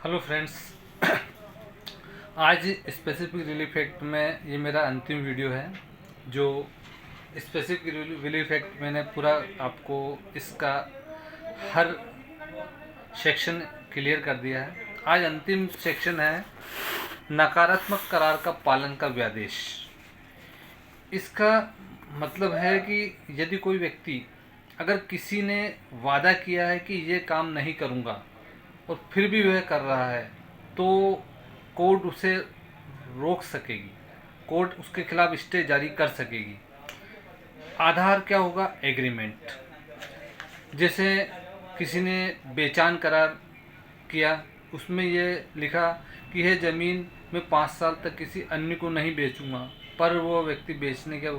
Hello friends. आज specific relief act में ये मेरा अंतिम वीडियो है। जो स्पेसिफिक रिलीफ एक्ट मैंने पूरा आपको इसका हर सेक्शन क्लियर कर दिया है। आज अंतिम सेक्शन है नकारात्मक करार का पालन का व्यादेश। इसका मतलब है कि यदि कोई व्यक्ति अगर किसी ने वादा किया है कि ये काम नहीं करूँगा और फिर भी वह कर रहा है तो कोर्ट उसे रोक सकेगी, कोर्ट उसके खिलाफ स्टे जारी कर सकेगी। आधार क्या होगा? एग्रीमेंट। जैसे किसी ने बेचान करार किया, उसमें ये लिखा कि यह ज़मीन मैं 5 साल तक किसी अन्य को नहीं बेचूंगा, पर वो व्यक्ति बेचने की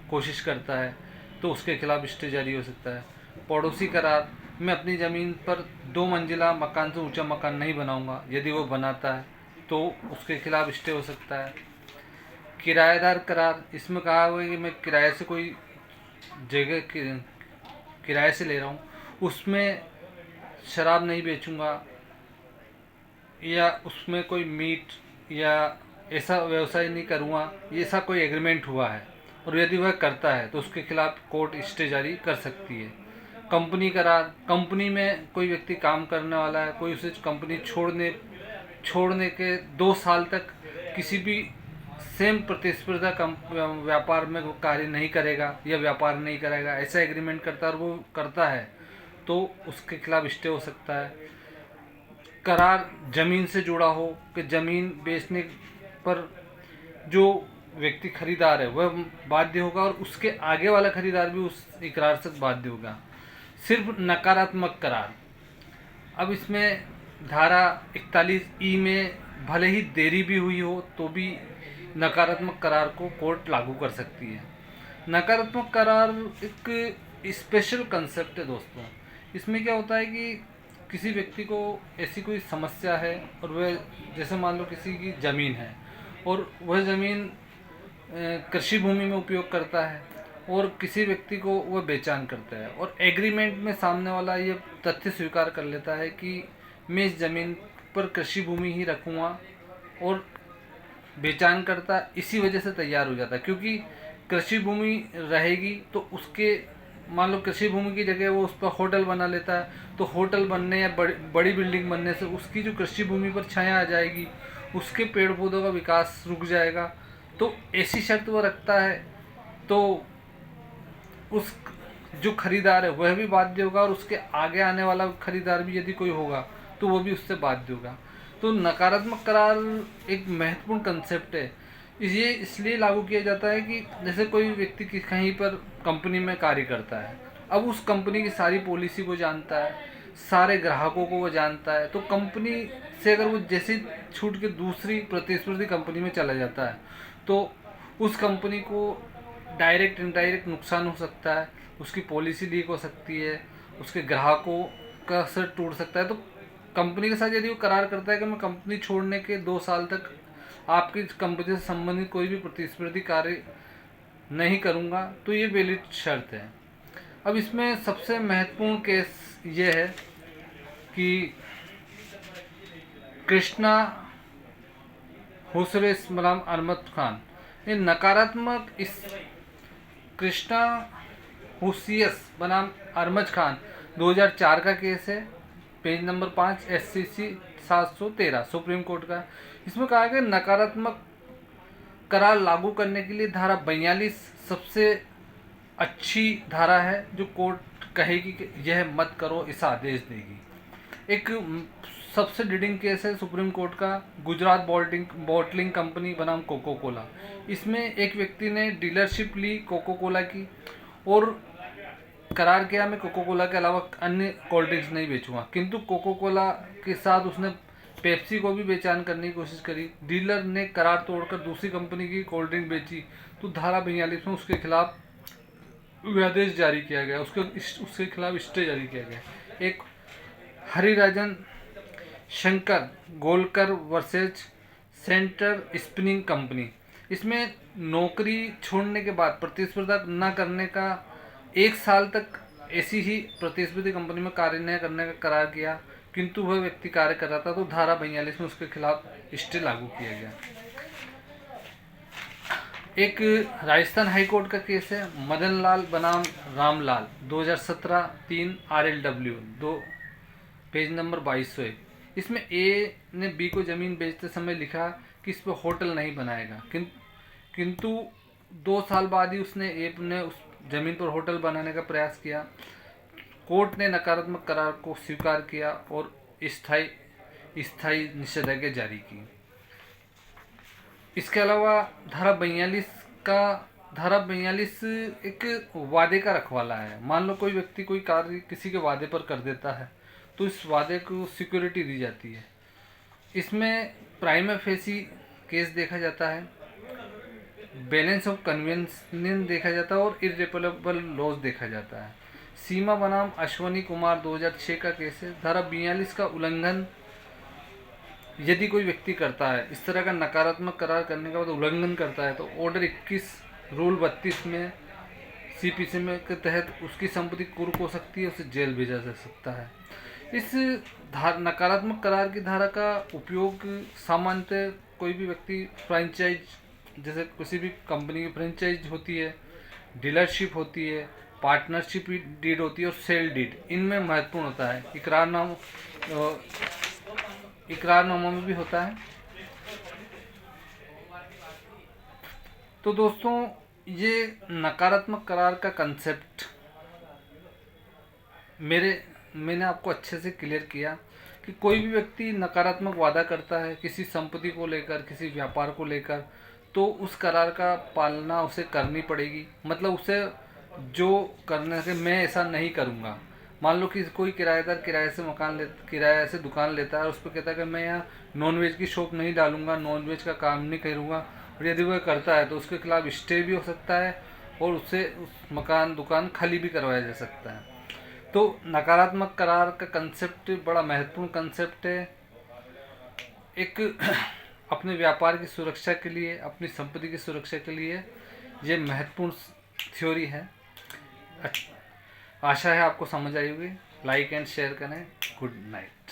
कोशिश करता है तो उसके खिलाफ स्टे जारी हो सकता है। पड़ोसी करार, मैं अपनी ज़मीन पर 2 मंजिला मकान से ऊंचा मकान नहीं बनाऊंगा, यदि वो बनाता है तो उसके खिलाफ स्टे हो सकता है। किराएदार करार, इसमें कहा हुआ है कि मैं किराए से कोई जगह किराए से ले रहा हूँ, उसमें शराब नहीं बेचूंगा या उसमें कोई मीट या ऐसा व्यवसाय नहीं करूँगा, ये ऐसा कोई एग्रीमेंट हुआ है और यदि वह करता है तो उसके खिलाफ कोर्ट स्टे जारी कर सकती है। कंपनी करार, कंपनी में कोई व्यक्ति काम करने वाला है, कोई उसे कंपनी छोड़ने के 2 साल तक किसी भी सेम प्रतिस्पर्धा व्यापार में वो कार्य नहीं करेगा या व्यापार नहीं करेगा, ऐसा एग्रीमेंट करता है और वो करता है तो उसके खिलाफ स्टे हो सकता है। करार जमीन से जुड़ा हो कि जमीन बेचने पर जो व्यक्ति खरीदार है वह बाध्य होगा और उसके आगे वाला खरीदार भी उस इकरार से बाध्य होगा। सिर्फ नकारात्मक करार, अब इसमें धारा 41E में भले ही देरी भी हुई हो तो भी नकारात्मक करार को कोर्ट लागू कर सकती है। नकारात्मक करार एक स्पेशल कंसेप्ट है दोस्तों। इसमें क्या होता है कि किसी व्यक्ति को ऐसी कोई समस्या है और वह, जैसे मान लो किसी की ज़मीन है और वह ज़मीन कृषि भूमि में उपयोग करता है और किसी व्यक्ति को वह बेचान करता है और एग्रीमेंट में सामने वाला ये तथ्य स्वीकार कर लेता है कि मैं इस ज़मीन पर कृषि भूमि ही रखूँगा और बेचान करता इसी वजह से तैयार हो जाता है, क्योंकि कृषि भूमि रहेगी तो उसके, मान लो कृषि भूमि की जगह वो उस पर होटल बना लेता है तो होटल बनने या बड़ी बिल्डिंग बनने से उसकी जो कृषि भूमि पर छाया आ जाएगी, उसके पेड़ पौधों का विकास रुक जाएगा। तो ऐसी शर्त वो रखता है तो उस जो खरीदार है वह भी बाध्य होगा और उसके आगे आने वाला खरीदार भी यदि कोई होगा तो वो भी उससे बाध्य होगा। तो नकारात्मक करार एक महत्वपूर्ण कंसेप्ट है। ये इसलिए लागू किया जाता है कि जैसे कोई व्यक्ति कहीं पर कंपनी में कार्य करता है, अब उस कंपनी की सारी पॉलिसी को जानता है, सारे ग्राहकों को वो जानता है, तो कंपनी से अगर वो जैसे छूट के दूसरी प्रतिस्पर्धी कंपनी में चला जाता है तो उस कंपनी को डायरेक्ट इनडायरेक्ट नुकसान हो सकता है, उसकी पॉलिसी लीक हो सकती है, उसके ग्राहकों का सर टूट सकता है। तो कंपनी के साथ यदि वो करार करता है कि मैं कंपनी छोड़ने के 2 साल तक आपकी कंपनी से संबंधित कोई भी प्रतिस्पर्धी कार्य नहीं करूँगा, तो ये वैलिड शर्त है। अब इसमें सबसे महत्वपूर्ण केस ये है कि कृष्णा हुसरेस बनाम अहमद खान, ये नकारात्मक इस कृष्णा हुसियस बनाम अहमद खान 2004 का केस है, page number 5 SCC 713 supreme court का। इसमें कहा गया नकारात्मक करार लागू करने के लिए धारा 42 सबसे अच्छी धारा है जो कोर्ट कहेगी कि यह मत करो, इस आदेश देगी। एक सबसे लीडिंग केस है सुप्रीम कोर्ट का, गुजरात बॉटलिंग कंपनी बनाम कोको कोला। इसमें एक व्यक्ति ने डीलरशिप ली कोको कोला की और करार किया मैं कोको कोला के अलावा अन्य कोल्ड ड्रिंक्स नहीं बेचूंगा, किंतु कोको कोला के साथ उसने पेप्सी को भी बेचान करने की कोशिश करी। डीलर ने करार तोड़कर दूसरी कंपनी की कोल्ड ड्रिंक बेची तो धारा 42 में उसके खिलाफ व्यादेश जारी किया गया, उसके खिलाफ स्टे जारी किया गया। एक Harirajan Shankar Golkar versus Centre Spinning Company, इसमें नौकरी छोड़ने के बाद प्रतिस्पर्धा न करने का 1 साल तक ऐसी ही प्रतिस्पर्धी कंपनी में कार्य न करने का करार किया, किंतु वह व्यक्ति कार्य कर रहा था, तो धारा 42 में उसके खिलाफ स्टे लागू किया गया। एक राजस्थान हाई कोर्ट का केस है, मदन लाल बनाम रामलाल, 2017, 3 RLW 2, पेज नंबर 2201। इसमें ए ने बी को ज़मीन बेचते समय लिखा कि इस पर होटल नहीं बनाएगा, किंतु 2 साल बाद ही उसने ए ने उस ज़मीन पर होटल बनाने का प्रयास किया। कोर्ट ने नकारात्मक करार को स्वीकार किया और स्थायी निषेधाज्ञा जारी की। इसके अलावा धारा 42 एक वादे का रखवाला है। मान लो कोई व्यक्ति कोई कार्य किसी के वादे पर कर देता है, तो इस वादे को सिक्योरिटी दी जाती है। इसमें प्राइमा फेसी केस देखा जाता है, बैलेंस ऑफ कन्वीनियंस देखा जाता है और इररेपरेबल लॉस देखा जाता है। सीमा बनाम अश्वनी कुमार 2006 का केस है। धारा 42 का उल्लंघन यदि कोई व्यक्ति करता है, इस तरह का नकारात्मक करार करने के बाद उल्लंघन करता है, तो ऑर्डर 21 रूल 32 में CPC में के तहत उसकी संपत्ति कुर्क हो सकती है, उसे जेल भेजा जा सकता है। इस नकारात्मक करार की धारा का उपयोग सामान्यतः कोई भी व्यक्ति फ्रेंचाइज, जैसे किसी भी कंपनी की फ्रेंचाइज होती है, डीलरशिप होती है, पार्टनरशिप डीड होती है और सेल डीड, इनमें महत्वपूर्ण होता है। इकरारनामा में भी होता है। तो दोस्तों, ये नकारात्मक करार का कंसेप्ट मैंने आपको अच्छे से क्लियर किया कि कोई भी व्यक्ति नकारात्मक वादा करता है किसी संपत्ति को लेकर, किसी व्यापार को लेकर, तो उस करार का पालना उसे करनी पड़ेगी। मतलब उसे जो करने से मैं ऐसा नहीं करूँगा। मान लो कि कोई किराएदार किराए से दुकान लेता है और उस पर कहता है कि मैं यहाँ नॉनवेज की शॉप नहीं डालूंगा, नॉनवेज का काम नहीं करूँगा, और यदि वह करता है तो उसके खिलाफ स्टे भी हो सकता है और उससे उस दुकान खाली भी करवाया जा सकता है। तो नकारात्मक करार का कंसेप्ट बड़ा महत्वपूर्ण कंसेप्ट है। एक अपने व्यापार की सुरक्षा के लिए, अपनी संपत्ति की सुरक्षा के लिए ये महत्वपूर्ण थ्योरी है। आशा है आपको समझ आई होगी। लाइक एंड शेयर करें। Good night.